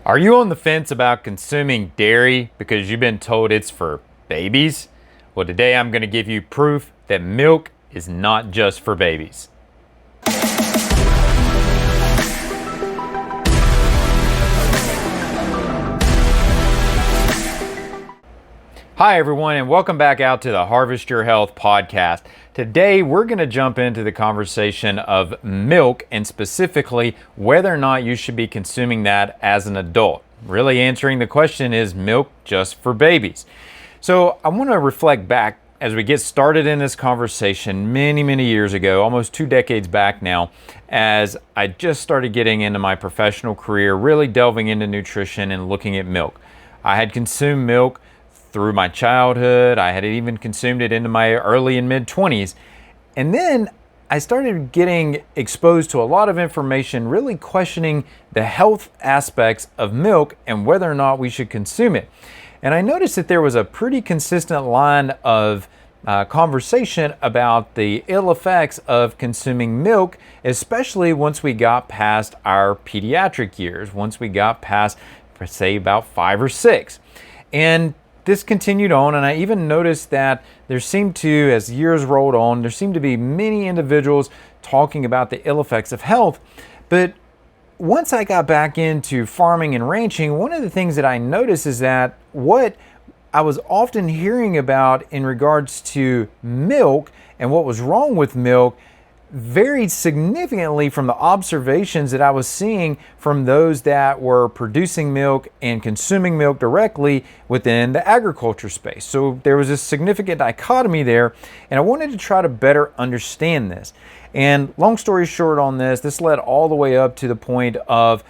Are you on the fence about consuming dairy because you've been told it's for babies? Well, today I'm going to give you proof that milk is not just for babies. Hi everyone, and welcome back out to the Harvest Your Health podcast. Today we're going to jump into the conversation of milk and specifically whether or not you should be consuming that as an adult. Really answering the question, is milk just for babies? So I want to reflect back as we get started in this conversation many years ago, almost 2 decades back now, as I just started getting into my professional career, really delving into nutrition and looking at milk. I had consumed milk through my childhood. I had even consumed it into my early and mid 20s. And then I started getting exposed to a lot of information, really questioning the health aspects of milk and whether or not we should consume it. And I noticed that there was a pretty consistent line of conversation about the ill effects of consuming milk, especially once we got past our pediatric years, once we got past, say, about 5 or 6. And this continued on, and I even noticed that there seemed to, as years rolled on, there seemed to be many individuals talking about the ill effects of health. But once I got back into farming and ranching, one of the things that I noticed is that what I was often hearing about in regards to milk and what was wrong with milk varied significantly from the observations that I was seeing from those that were producing milk and consuming milk directly within the agriculture space. So there was a significant dichotomy there, and I wanted to try to better understand this. And long story short on this led all the way up to the point of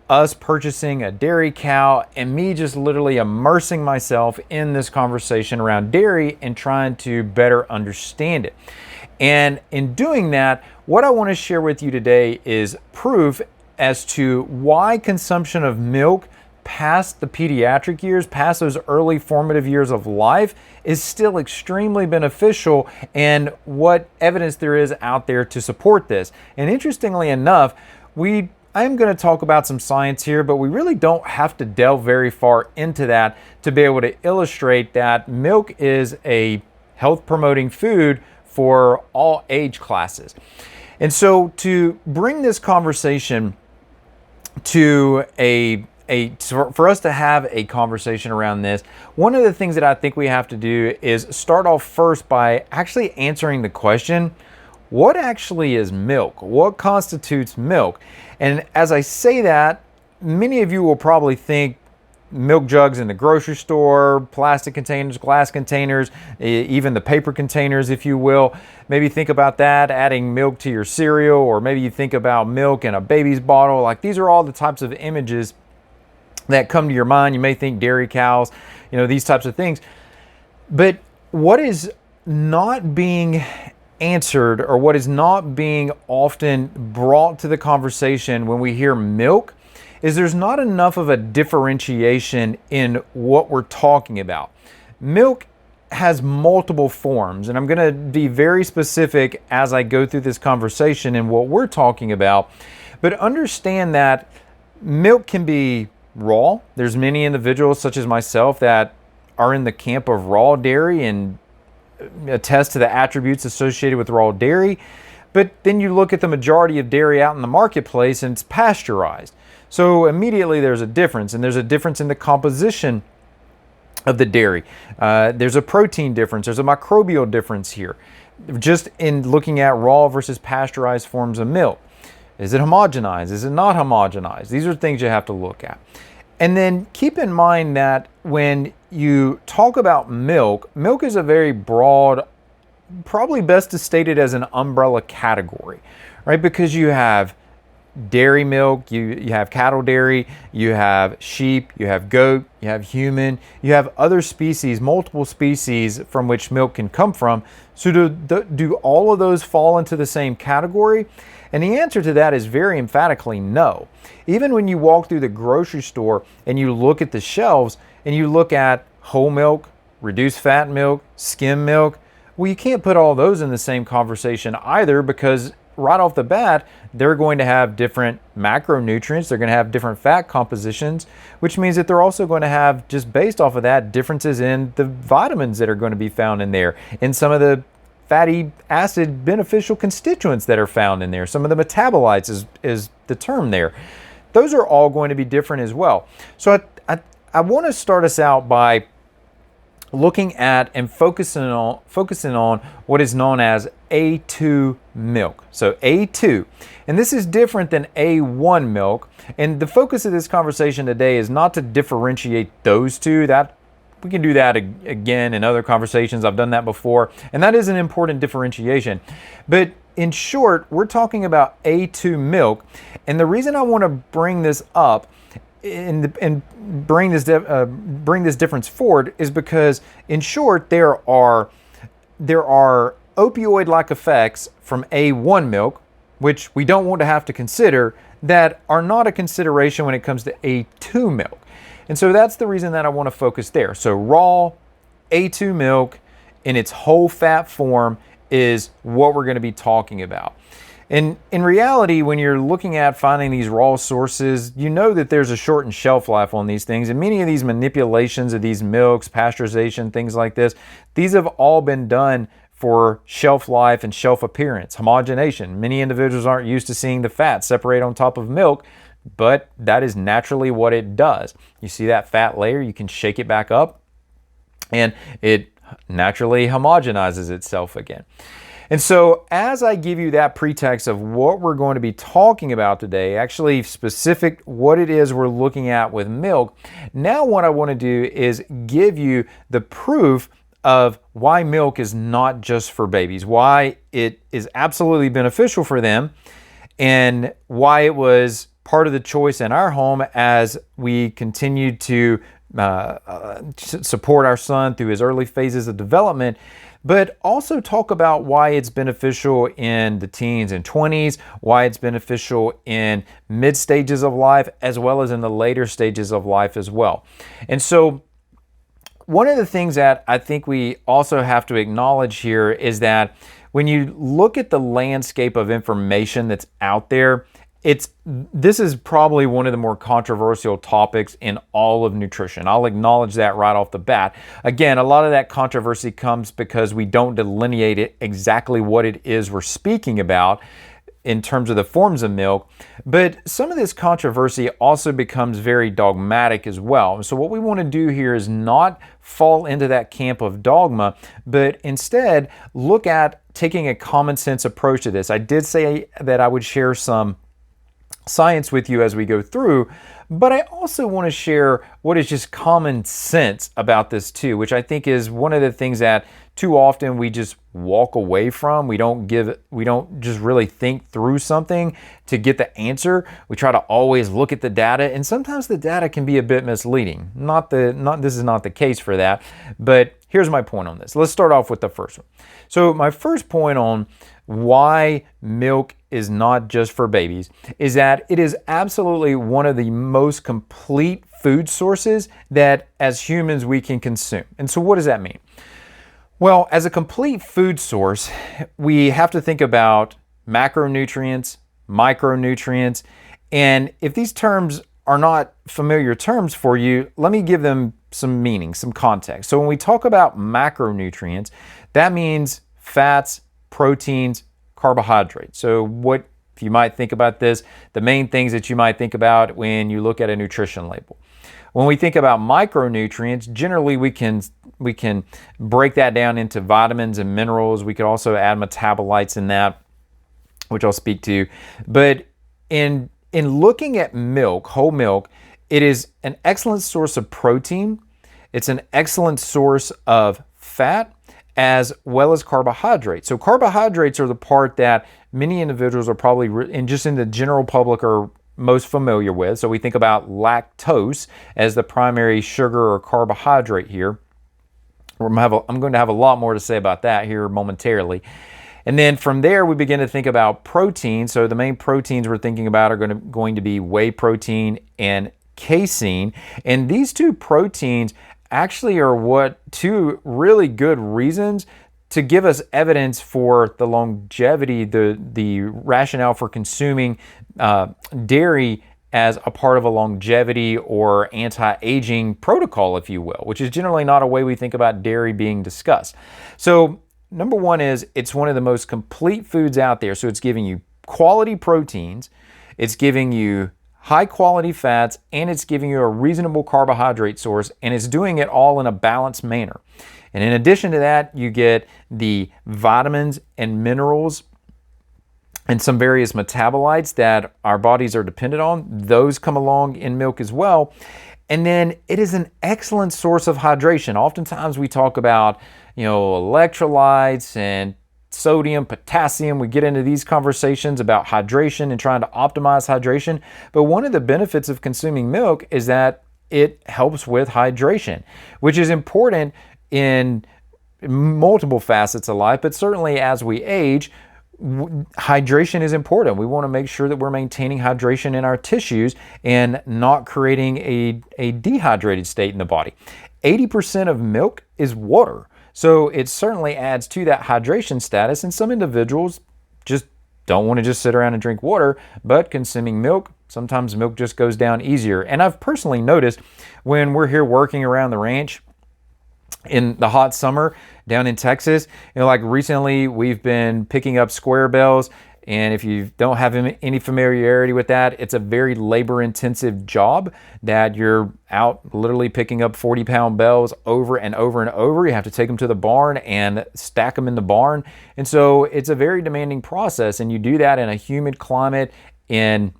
us purchasing a dairy cow and me just literally immersing myself in this conversation around dairy and trying to better understand it. And in doing that, what I want to share with you today is proof as to why consumption of milk past the pediatric years, past those early formative years of life, is still extremely beneficial and what evidence there is out there to support this. And interestingly enough, I'm going to talk about some science here, but we really don't have to delve very far into that to be able to illustrate that milk is a health promoting food for all age classes. And so to bring this conversation to for us to have a conversation around this, one of the things that I think we have to do is start off first by actually answering the question, what actually is milk? What constitutes milk? And as I say that, many of you will probably think milk jugs in the grocery store, plastic containers, glass containers, even the paper containers, if you will. Maybe think about that, adding milk to your cereal, or maybe you think about milk in a baby's bottle. Like, these are all the types of images that come to your mind. You may think dairy cows, these types of things. But what is not being answered, or what is not being often brought to the conversation when we hear milk, is there's not enough of a differentiation in what we're talking about. Milk has multiple forms, and I'm going to be very specific as I go through this conversation and what we're talking about. But understand that milk can be raw. There's many individuals such as myself that are in the camp of raw dairy and attest to the attributes associated with raw dairy. But then you look at the majority of dairy out in the marketplace and it's pasteurized. So immediately there's a difference, and there's a difference in the composition of the dairy. There's a protein difference. There's a microbial difference here, just in looking at raw versus pasteurized forms of milk. Is it homogenized? Is it not homogenized? These are things you have to look at. And then keep in mind that when you talk about milk, milk is a very broad, probably best to state it as an umbrella category, right? Because you have dairy milk, you have cattle dairy, you have sheep, you have goat, you have human, you have other species, multiple species from which milk can come from. So do all of those fall into the same category? And the answer to that is very emphatically no. Even when you walk through the grocery store and you look at the shelves and you look at whole milk, reduced fat milk, skim milk, well, you can't put all those in the same conversation either, because right off the bat, they're going to have different macronutrients. They're going to have different fat compositions, which means that they're also going to have, just based off of that, differences in the vitamins that are going to be found in there, in some of the fatty acid beneficial constituents that are found in there. Some of the metabolites is the term there. Those are all going to be different as well. So I want to start us out by looking at and focusing on what is known as A2 milk. So A2, and this is different than A1 milk. And the focus of this conversation today is not to differentiate those two. That we can do that again in other conversations. I've done that before, and that is an important differentiation. But in short, we're talking about A2 milk, and the reason I want to bring this up and bring this difference forward is because, in short, there are opioid-like effects from A1 milk, which we don't want to have to consider, that are not a consideration when it comes to A2 milk. And so that's the reason that I want to focus there. So raw A2 milk in its whole fat form is what we're going to be talking about. And in reality, when you're looking at finding these raw sources, you know that there's a shortened shelf life on these things. And many of these manipulations of these milks, pasteurization, things like this, these have all been done for shelf life and shelf appearance, homogenation. Many individuals aren't used to seeing the fat separate on top of milk, but that is naturally what it does. You see that fat layer, you can shake it back up, and it naturally homogenizes itself again. And so as I give you that pretext of what we're going to be talking about today, actually specific what it is we're looking at with milk, now what I want to do is give you the proof of why milk is not just for babies, why it is absolutely beneficial for them, and why it was part of the choice in our home as we continued to support our son through his early phases of development, but also talk about why it's beneficial in the teens and 20s, why it's beneficial in mid stages of life, as well as in the later stages of life as well. And so one of the things that I think we also have to acknowledge here is that when you look at the landscape of information that's out there, this is probably one of the more controversial topics in all of nutrition. I'll acknowledge that right off the bat. Again, a lot of that controversy comes because we don't delineate it exactly what it is we're speaking about in terms of the forms of milk. But some of this controversy also becomes very dogmatic as well. So what we want to do here is not fall into that camp of dogma, but instead look at taking a common sense approach to this. I did say that I would share some science with you as we go through, but I also want to share what is just common sense about this too, which I think is one of the things that too often we just walk away from. We don't just really think through something to get the answer. We try to always look at the data, and sometimes the data can be a bit misleading. This is not the case for that, but here's my point on this. Let's start off with the first one. So my first point on why milk is not just for babies is that it is absolutely one of the most complete food sources that as humans we can consume. And so what does that mean? Well, as a complete food source, we have to think about macronutrients, micronutrients, and if these terms are not familiar terms for you, let me give them some meaning, some context. So when we talk about macronutrients, that means fats, proteins, carbohydrates. So what, if you might think about this, the main things that you might think about when you look at a nutrition label. When we think about micronutrients, generally we can break that down into vitamins and minerals. We could also add metabolites in that, which I'll speak to. But in looking at milk, whole milk, it is an excellent source of protein. It's an excellent source of fat, as well as carbohydrates. So carbohydrates are the part that many individuals are probably, and just in the general public, are most familiar with. So we think about lactose as the primary sugar or carbohydrate here. I'm going to have a lot more to say about that here momentarily. And then from there, we begin to think about protein. So the main proteins we're thinking about are going to be whey protein and caseine. And these two proteins actually are what two really good reasons to give us evidence for the longevity, the rationale for consuming dairy as a part of a longevity or anti-aging protocol, if you will, which is generally not a way we think about dairy being discussed. So number one is it's one of the most complete foods out there. So it's giving you quality proteins, it's giving you high quality fats, and it's giving you a reasonable carbohydrate source, and it's doing it all in a balanced manner. And in addition to that, you get the vitamins and minerals and some various metabolites that our bodies are dependent on. Those come along in milk as well. And then it is an excellent source of hydration. Oftentimes we talk about, electrolytes and sodium, potassium. We get into these conversations about hydration and trying to optimize hydration. But one of the benefits of consuming milk is that it helps with hydration, which is important in multiple facets of life, but certainly as we age, hydration is important. We want to make sure that we're maintaining hydration in our tissues and not creating a dehydrated state in the body. 80% of milk is water, so it certainly adds to that hydration status, and some individuals just don't want to just sit around and drink water, but consuming milk, sometimes milk just goes down easier. And I've personally noticed when we're here working around the ranch in the hot summer down in Texas, like recently we've been picking up square bells, and if you don't have any familiarity with that, it's a very labor intensive job that you're out literally picking up 40-pound bells over and over and over. You have to take them to the barn and stack them in the barn, and so it's a very demanding process, and you do that in a humid climate in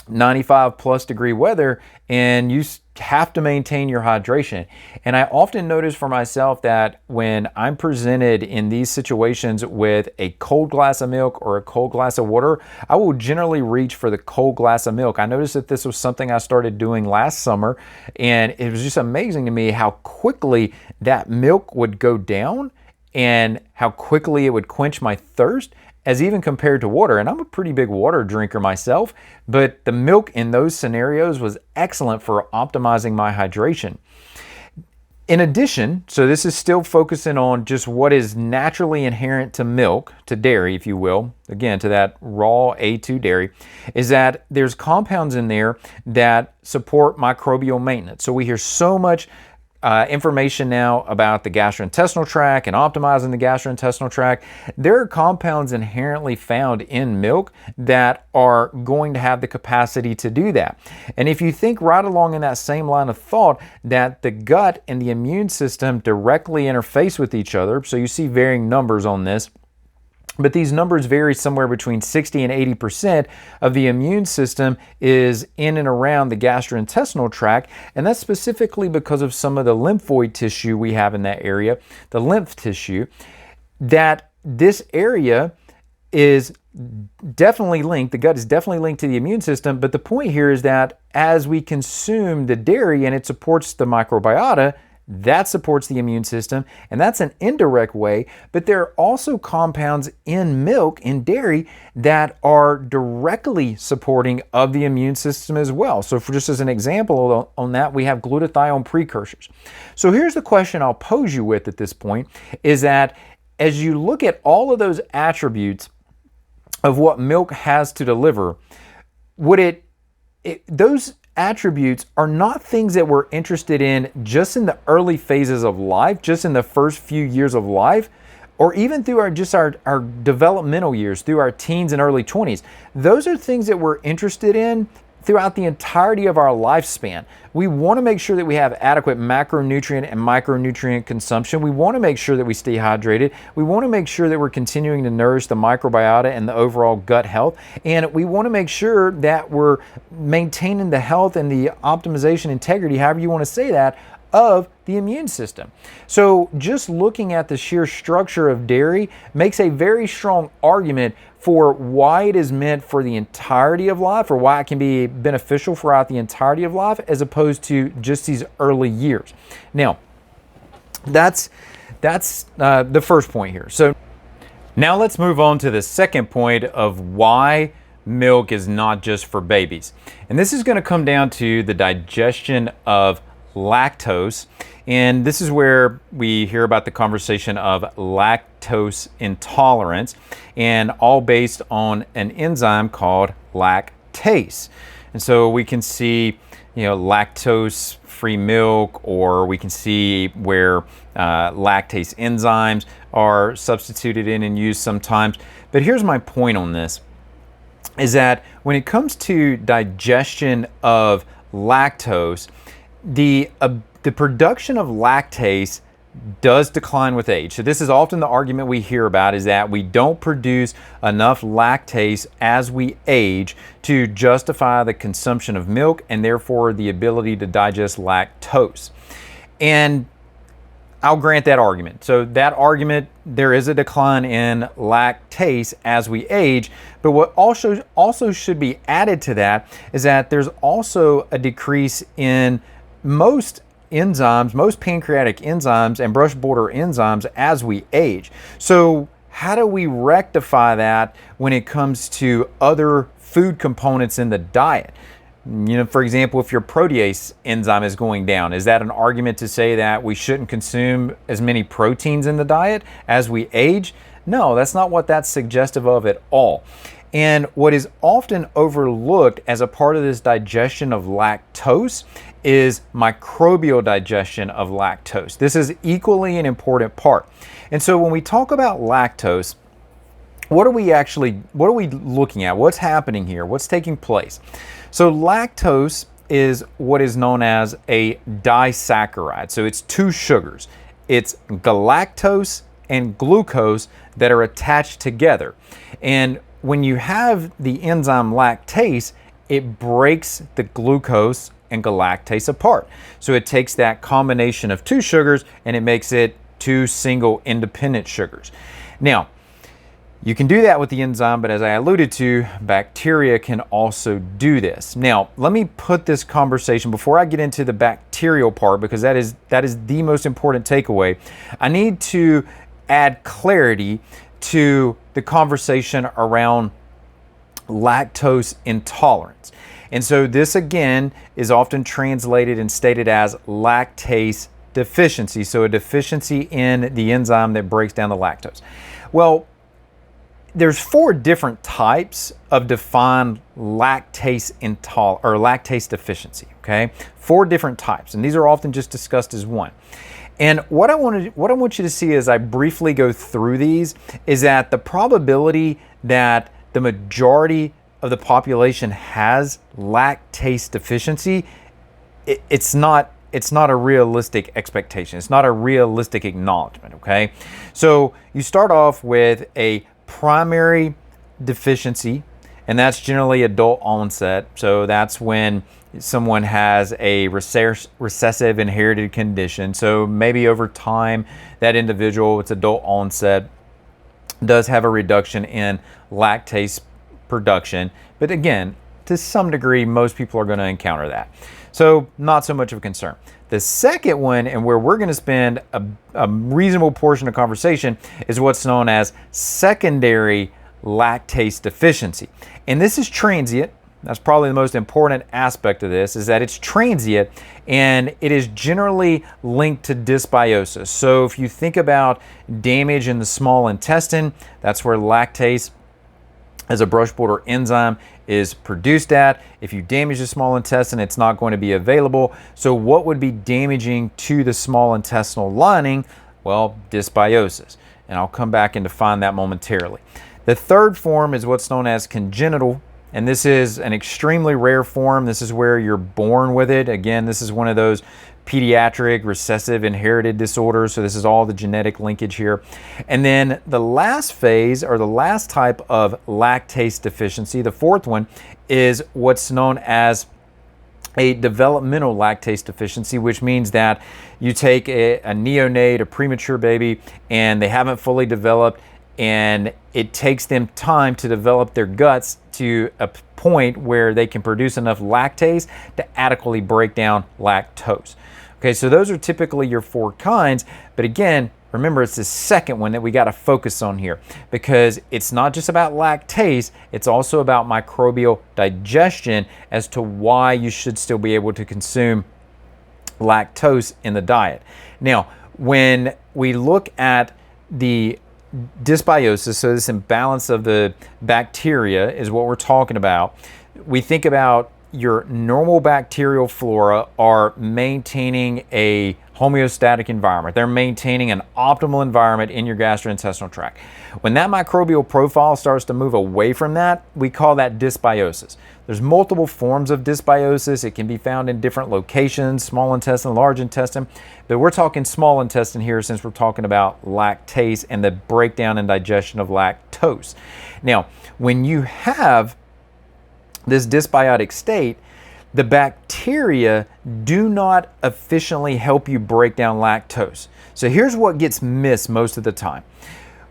95 plus degree weather, and you have to maintain your hydration. And I often notice for myself that when I'm presented in these situations with a cold glass of milk or a cold glass of water, I will generally reach for the cold glass of milk. I noticed that this was something I started doing last summer, and it was just amazing to me how quickly that milk would go down and how quickly it would quench my thirst, as even compared to water. And I'm a pretty big water drinker myself, but the milk in those scenarios was excellent for optimizing my hydration. In addition, so this is still focusing on just what is naturally inherent to milk, to dairy, if you will, again, to that raw A2 dairy, is that there's compounds in there that support microbial maintenance. So we hear so much information now about the gastrointestinal tract and optimizing the gastrointestinal tract. There are compounds inherently found in milk that are going to have the capacity to do that. And if you think right along in that same line of thought, that the gut and the immune system directly interface with each other, so you see varying numbers on this, but these numbers vary somewhere between 60 and 80% of the immune system is in and around the gastrointestinal tract, and that's specifically because of some of the lymphoid tissue we have in that area, the lymph tissue, that this area is definitely linked, the gut is definitely linked to the immune system, but the point here is that as we consume the dairy and it supports the microbiota, that supports the immune system, and that's an indirect way. But there are also compounds in milk, in dairy, that are directly supporting of the immune system as well. So for just as an example on that, we have glutathione precursors. So here's the question I'll pose you with at this point, is that as you look at all of those attributes of what milk has to deliver, would those attributes are not things that we're interested in just in the early phases of life, just in the first few years of life, or even through our developmental years, through our teens and early 20s. Those are things that we're interested in throughout the entirety of our lifespan. We want to make sure that we have adequate macronutrient and micronutrient consumption. We want to make sure that we stay hydrated. We want to make sure that we're continuing to nourish the microbiota and the overall gut health. And we want to make sure that we're maintaining the health and the optimization integrity, however you want to say that, of the immune system. So just looking at the sheer structure of dairy makes a very strong argument for why it is meant for the entirety of life, or why it can be beneficial throughout the entirety of life as opposed to just these early years. Now, that's the first point here. So now let's move on to the second point of why milk is not just for babies. And this is going to come down to the digestion of lactose And this is where we hear about the conversation of lactose intolerance, and all based on an enzyme called lactase. And so we can see, lactose-free milk, or we can see where lactase enzymes are substituted in and used sometimes. But here's my point on this, is that when it comes to digestion of lactose, the production of lactase does decline with age. So this is often the argument we hear about, is that we don't produce enough lactase as we age to justify the consumption of milk and therefore the ability to digest lactose. And I'll grant that argument. So that argument, there is a decline in lactase as we age, but what also should be added to that is that there's also a decrease in most enzymes, most pancreatic enzymes and brush border enzymes as we age. So how do we rectify that when it comes to other food components in the diet? For example, if your protease enzyme is going down, is that an argument to say that we shouldn't consume as many proteins in the diet as we age? No, that's not what that's suggestive of at all. And what is often overlooked as a part of this digestion of lactose is microbial digestion of lactose. This is equally an important part. And so when we talk about lactose, what are we looking at? What's happening here? What's taking place? So lactose is what is known as a disaccharide. So it's two sugars. It's galactose and glucose that are attached together. And when you have the enzyme lactase, it breaks the glucose and galactase apart. So it takes that combination of two sugars and it makes it two single independent sugars. Now, you can do that with the enzyme, but as I alluded to, bacteria can also do this. Now, let me put this conversation, before I get into the bacterial part, because that is the most important takeaway, I need to add clarity to the conversation around lactose intolerance. And so this again is often translated and stated as lactase deficiency. So a deficiency in the enzyme that breaks down the lactose. Well, there's 4 different types of defined lactase lactase deficiency, okay? 4 different types, and these are often just discussed as one. And what I want you to see as I briefly go through these is that the probability that the majority of the population has lactase deficiency, it's not a realistic expectation. It's not a realistic acknowledgement, okay? So you start off with a primary deficiency, and that's generally adult onset. So that's when someone has a recessive inherited condition. So maybe over time, that individual with adult onset does have a reduction in lactase production. But again, to some degree, most people are going to encounter that. So not so much of a concern. The second one, and where we're going to spend a reasonable portion of conversation, is what's known as secondary lactase deficiency. And this is transient. That's probably the most important aspect of this, is that it's transient and it is generally linked to dysbiosis. So if you think about damage in the small intestine, that's where lactase as a brush border enzyme is produced at. If you damage the small intestine, it's not going to be available. So what would be damaging to the small intestinal lining? Well, dysbiosis. And I'll come back and define that momentarily. The third form is what's known as congenital, and this is an extremely rare form. This is where you're born with it. Again, this is one of those pediatric recessive inherited disorders. So this is all the genetic linkage here. And then the last phase, or the last type of lactase deficiency, the fourth one, is what's known as a developmental lactase deficiency, which means that you take a neonate, a premature baby, and they haven't fully developed, and it takes them time to develop their guts to a point where they can produce enough lactase to adequately break down lactose. Okay, so those are typically your 4 kinds, but again, remember, it's the second one that we got to focus on here, because it's not just about lactase, it's also about microbial digestion as to why you should still be able to consume lactose in the diet. Now, when we look at the dysbiosis, so this imbalance of the bacteria is what we're talking about. We think about your normal bacterial flora are maintaining a homeostatic environment. They're maintaining an optimal environment in your gastrointestinal tract. When that microbial profile starts to move away from that, we call that dysbiosis. There's multiple forms of dysbiosis. It can be found in different locations, small intestine, large intestine, but we're talking small intestine here since we're talking about lactase and the breakdown and digestion of lactose. Now, when you have this dysbiotic state, the bacteria do not efficiently help you break down lactose. So here's what gets missed most of the time.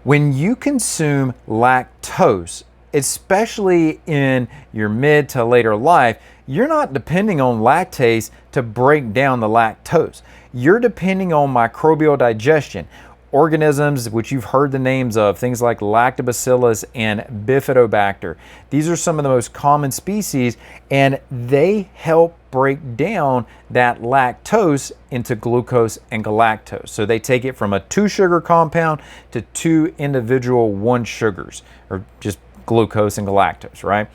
When you consume lactose, especially in your mid to later life, you're not depending on lactase to break down the lactose. You're depending on microbial digestion. Organisms, which you've heard the names of, things like lactobacillus and bifidobacter. These are some of the most common species, and they help break down that lactose into glucose and galactose. So they take it from a 2-sugar compound to 2 individual 1 sugars, or just glucose and galactose, right?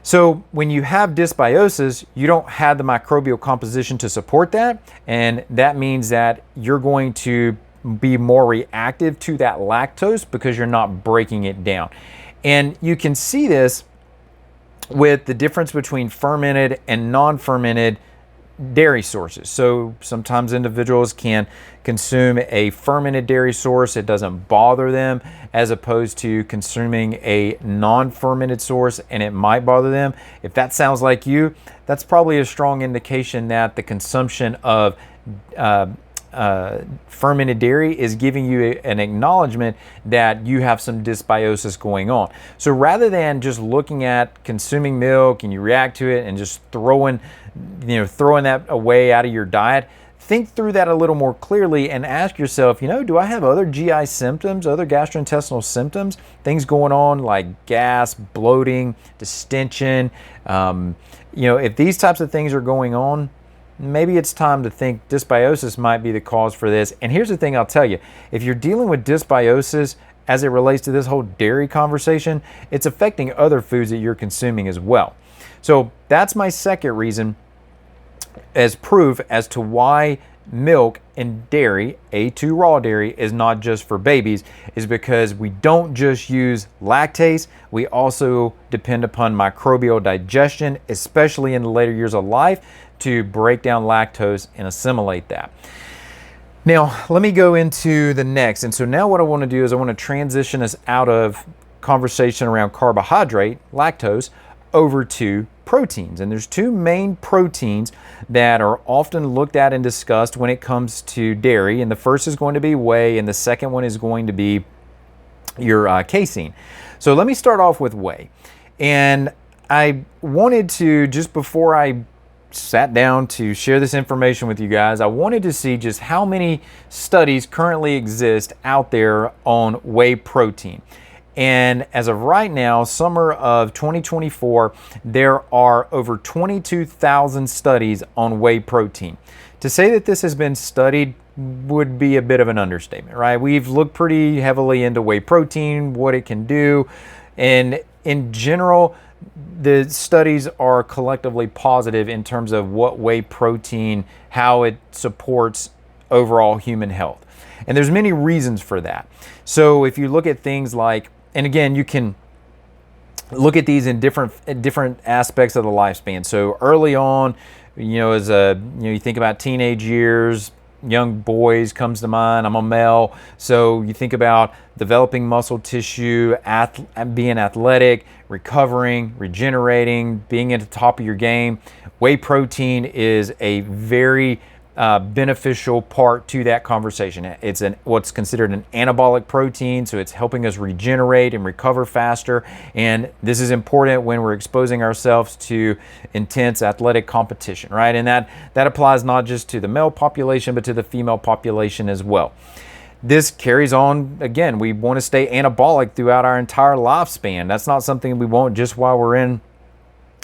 So when you have dysbiosis, you don't have the microbial composition to support that, and that means that you're going to be more reactive to that lactose because you're not breaking it down. And you can see this with the difference between fermented and non-fermented dairy sources. So sometimes individuals can consume a fermented dairy source, it doesn't bother them, as opposed to consuming a non-fermented source and it might bother them. If that sounds like you, that's probably a strong indication that the consumption of fermented dairy is giving you an acknowledgement that you have some dysbiosis going on. So rather than just looking at consuming milk and you react to it and just throwing that away out of your diet, think through that a little more clearly and ask yourself, do I have other GI symptoms, other gastrointestinal symptoms, things going on like gas, bloating, distension? If these types of things are going on, maybe it's time to think dysbiosis might be the cause for this. And here's the thing I'll tell you, if you're dealing with dysbiosis as it relates to this whole dairy conversation, it's affecting other foods that you're consuming as well. So that's my second reason as proof as to why milk and dairy, A2 raw dairy, is not just for babies, is because we don't just use lactase, we also depend upon microbial digestion, especially in the later years of life, to break down lactose and assimilate that. Now, let me go into the next. And so now what I want to do is I want to transition us out of conversation around carbohydrate, lactose, over to proteins. And there's 2 main proteins that are often looked at and discussed when it comes to dairy. And the first is going to be whey, and the second one is going to be your caseine. So let me start off with whey. And I wanted to, just before I sat down to share this information with you guys, I wanted to see just how many studies currently exist out there on whey protein. And as of right now, summer of 2024, there are over 22,000 studies on whey protein. To say that this has been studied would be a bit of an understatement, right? We've looked pretty heavily into whey protein, what it can do, and in general, the studies are collectively positive in terms of what whey protein, how it supports overall human health. And there's many reasons for that. So if you look at things like, and again, you can look at these in different aspects of the lifespan. So early on, you think about teenage years, young boys comes to mind. I'm a male, so you think about developing muscle tissue, being athletic, recovering, regenerating, being at the top of your game. Whey protein is a very beneficial part to that conversation. It's what's considered an anabolic protein, so it's helping us regenerate and recover faster. And this is important when we're exposing ourselves to intense athletic competition, right? And that applies not just to the male population, but to the female population as well. This carries on, again, we want to stay anabolic throughout our entire lifespan. That's not something we want just while we're in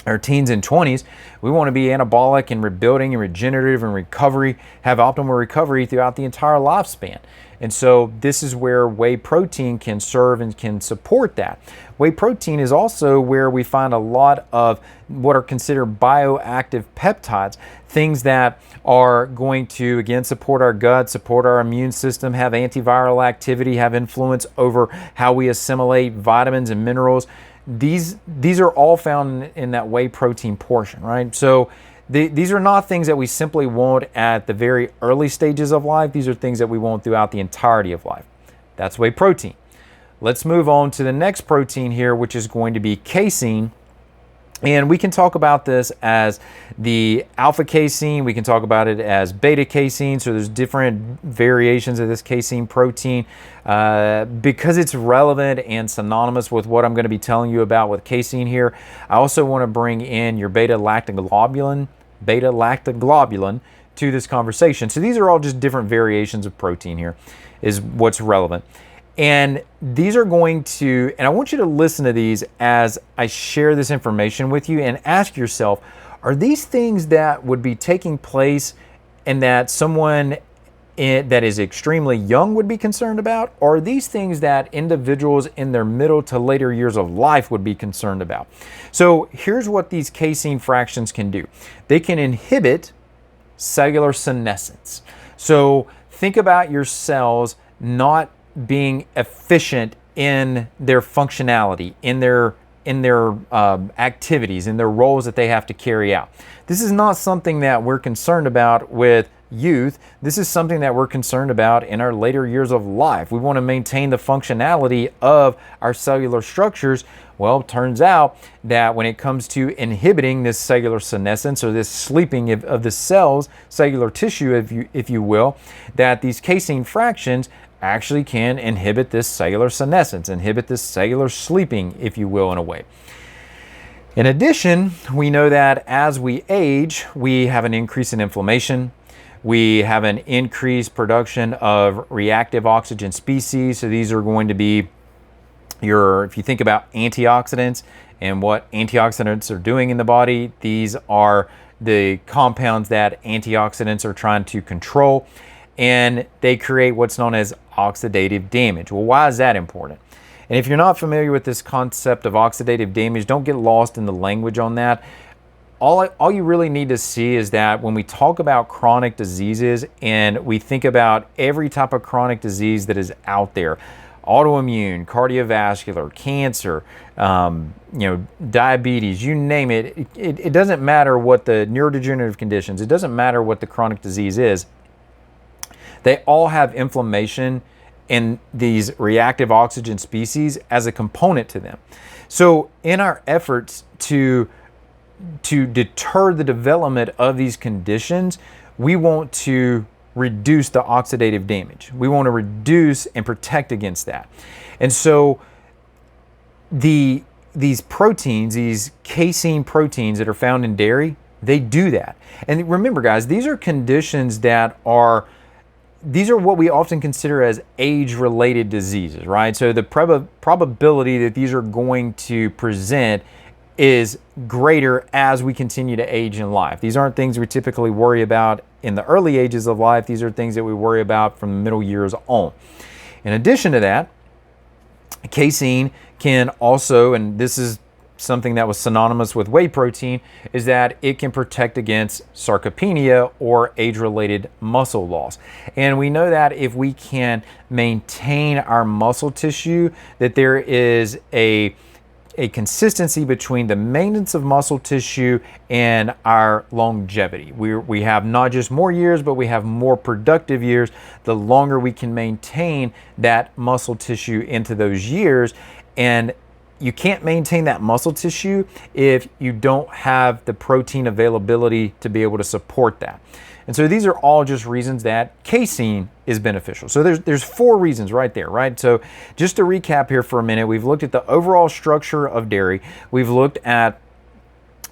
our teens and 20s, we want to be anabolic and rebuilding and regenerative and recovery, have optimal recovery throughout the entire lifespan. And so this is where whey protein can serve and can support that. Whey protein is also where we find a lot of what are considered bioactive peptides, things that are going to, again, support our gut, support our immune system, have antiviral activity, have influence over how we assimilate vitamins and minerals. These are all found in that whey protein portion, right? So these are not things that we simply want at the very early stages of life. These are things that we want throughout the entirety of life. That's whey protein. Let's move on to the next protein here, which is going to be casein. And we can talk about this as the alpha casein. We can talk about it as beta casein. So there's different variations of this casein protein. Because it's relevant and synonymous with what I'm going to be telling you about with casein here, I also want to bring in your beta lactoglobulin to this conversation. So these are all just different variations of protein here, is what's relevant. And these are going to, and I want you to listen to these as I share this information with you and ask yourself, are these things that would be taking place and that someone that is extremely young would be concerned about? Or are these things that individuals in their middle to later years of life would be concerned about? So here's what these casein fractions can do. They can inhibit cellular senescence. So think about your cells not being efficient in their functionality, in their activities, in their roles that they have to carry out. This is not something that we're concerned about with youth. This is something that we're concerned about in our later years of life. We want to maintain the functionality of our cellular structures. Well, it turns out that when it comes to inhibiting this cellular senescence, or this sleeping of the cells, cellular tissue, if you will, that these casein fractions actually can inhibit this cellular senescence, inhibit this cellular sleeping, if you will, in a way. In addition, we know that as we age, we have an increase in inflammation. We have an increased production of reactive oxygen species. So these are going to be if you think about antioxidants and what antioxidants are doing in the body, these are the compounds that antioxidants are trying to control, and they create what's known as oxidative damage. Well, why is that important? And if you're not familiar with this concept of oxidative damage, don't get lost in the language on that. All you really need to see is that when we talk about chronic diseases and we think about every type of chronic disease that is out there, autoimmune, cardiovascular, cancer, diabetes, you name it, it doesn't matter what the neurodegenerative conditions, it doesn't matter what the chronic disease is. They all have inflammation and these reactive oxygen species as a component to them. So in our efforts to deter the development of these conditions, we want to reduce the oxidative damage. We want to reduce and protect against that. And so these proteins, these casein proteins that are found in dairy, they do that. And remember, guys, these are conditions that are what we often consider as age-related diseases, right? So the probability that these are going to present is greater as we continue to age in life. These aren't things we typically worry about in the early ages of life. These are things that we worry about from the middle years on. In addition to that, casein can also, and this is something that was synonymous with whey protein, is that it can protect against sarcopenia or age-related muscle loss. And we know that if we can maintain our muscle tissue, that there is a consistency between the maintenance of muscle tissue and our longevity. We have not just more years, but we have more productive years the longer we can maintain that muscle tissue into those years. And you can't maintain that muscle tissue if you don't have the protein availability to be able to support that. And so these are all just reasons that casein is beneficial. So there's 4 reasons right there, right? So just to recap here for a minute, we've looked at the overall structure of dairy. We've looked at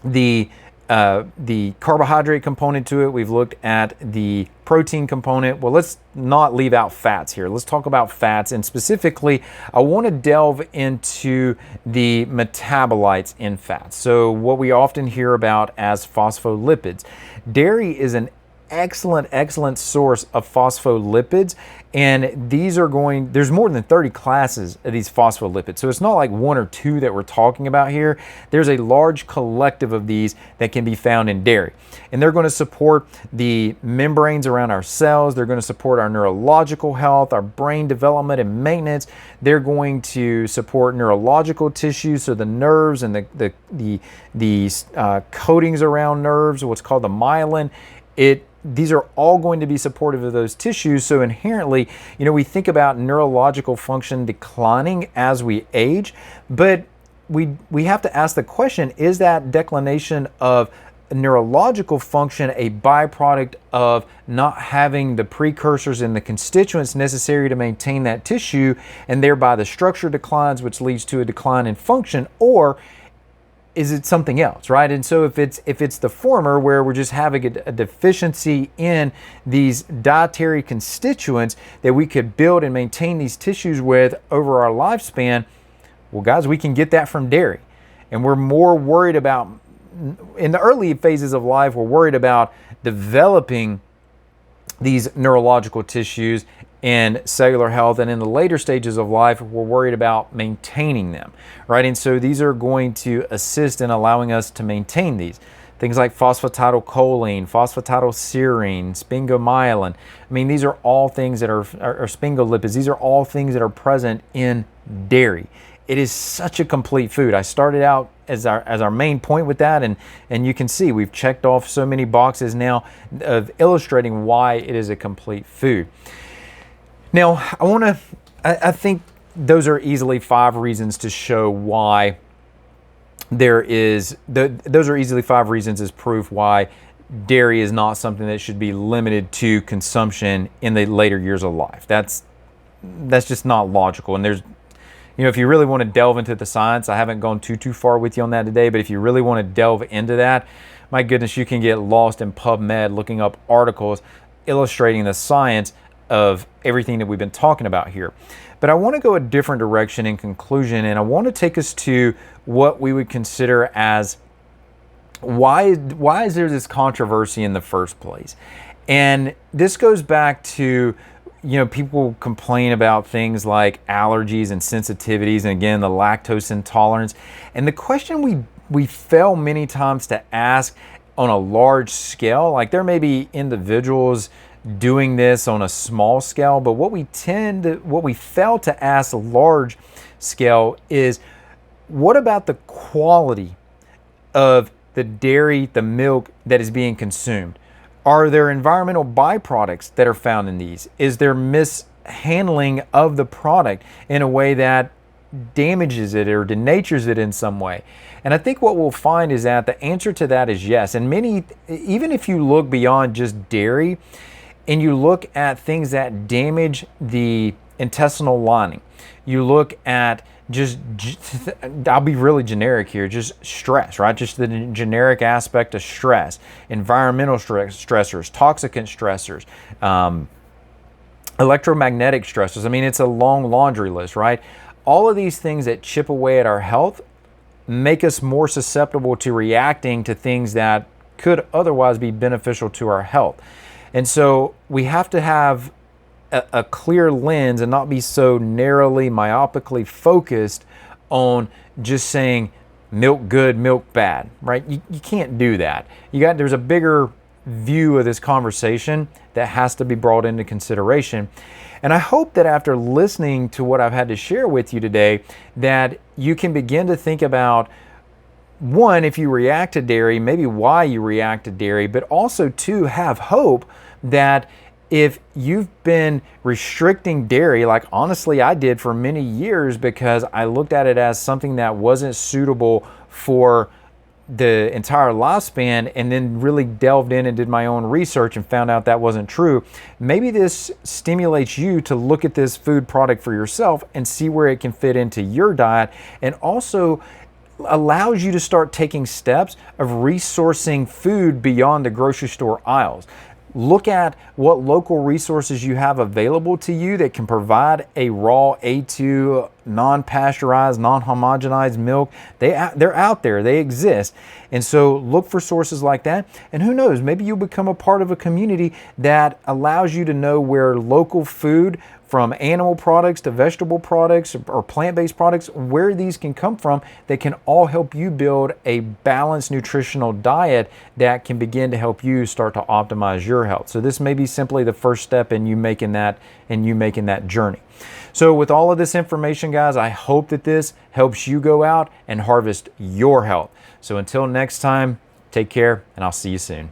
the the carbohydrate component to it. We've looked at the protein component. Well, let's not leave out fats here. Let's talk about fats, and specifically, I want to delve into the metabolites in fats. So what we often hear about as phospholipids. Dairy is an excellent source of phospholipids, and there's more than 30 classes of these phospholipids, so it's not like one or two that we're talking about here. There's a large collective of these that can be found in dairy, and they're going to support the membranes around our cells. They're going to support our neurological health, our brain development and maintenance. They're going to support neurological tissues, so the nerves and the coatings around nerves, what's called the myelin. These are all going to be supportive of those tissues. So inherently, we think about neurological function declining as we age, but we have to ask the question, is that declination of neurological function a byproduct of not having the precursors and the constituents necessary to maintain that tissue, and thereby the structure declines, which leads to a decline in function? Or is it something else, right? And so if it's the former, where we're just having a deficiency in these dietary constituents that we could build and maintain these tissues with over our lifespan, well, guys, we can get that from dairy. And we're more worried about, in the early phases of life, we're worried about developing these neurological tissues and cellular health, and in the later stages of life, we're worried about maintaining them, right? And so these are going to assist in allowing us to maintain these. Things like phosphatidylcholine, phosphatidylserine, sphingomyelin. I mean, these are all things that are sphingolipids. These are all things that are present in dairy. It is such a complete food. I started out as our main point with that, and you can see we've checked off so many boxes now of illustrating why it is a complete food. Now, I think those are easily 5 reasons to show why those are easily 5 reasons as proof why dairy is not something that should be limited to consumption in the later years of life. That's just not logical. And there's, if you really want to delve into the science, I haven't gone too far with you on that today, but if you really want to delve into that, my goodness, you can get lost in PubMed looking up articles illustrating the science of everything that we've been talking about here. But I want to go a different direction in conclusion, and I want to take us to what we would consider as why is there this controversy in the first place? And this goes back to, people complain about things like allergies and sensitivities, and again, the lactose intolerance. And the question we fail many times to ask on a large scale, like there may be individuals doing this on a small scale, but what we fail to ask large scale is, what about the quality of the dairy, the milk that is being consumed? Are there environmental byproducts that are found in these? Is there mishandling of the product in a way that damages it or denatures it in some way? And I think what we'll find is that the answer to that is yes. And even if you look beyond just dairy, and you look at things that damage the intestinal lining, you look at I'll be really generic here, just stress, right? Just the generic aspect of stress, environmental stressors, toxicant stressors, electromagnetic stressors. I mean, it's a long laundry list, right? All of these things that chip away at our health make us more susceptible to reacting to things that could otherwise be beneficial to our health. And so we have to have a clear lens and not be so narrowly, myopically focused on just saying milk good, milk bad, right? You can't do that. There's a bigger view of this conversation that has to be brought into consideration. And I hope that after listening to what I've had to share with you today, that you can begin to think about, one, if you react to dairy, maybe why you react to dairy, but also two, have hope that if you've been restricting dairy, like honestly I did for many years because I looked at it as something that wasn't suitable for the entire lifespan, and then really delved in and did my own research and found out that wasn't true, maybe this stimulates you to look at this food product for yourself and see where it can fit into your diet, and also allows you to start taking steps of resourcing food beyond the grocery store aisles. Look at what local resources you have available to you that can provide a raw A2, non-pasteurized, non-homogenized milk. They're out there, they exist. And so look for sources like that. And who knows, maybe you'll become a part of a community that allows you to know where local food, from animal products to vegetable products or plant-based products, where these can come from that can all help you build a balanced nutritional diet that can begin to help you start to optimize your health. So this may be simply the first step in you making that journey. So with all of this information, guys, I hope that this helps you go out and harvest your health. So until next time, take care, and I'll see you soon.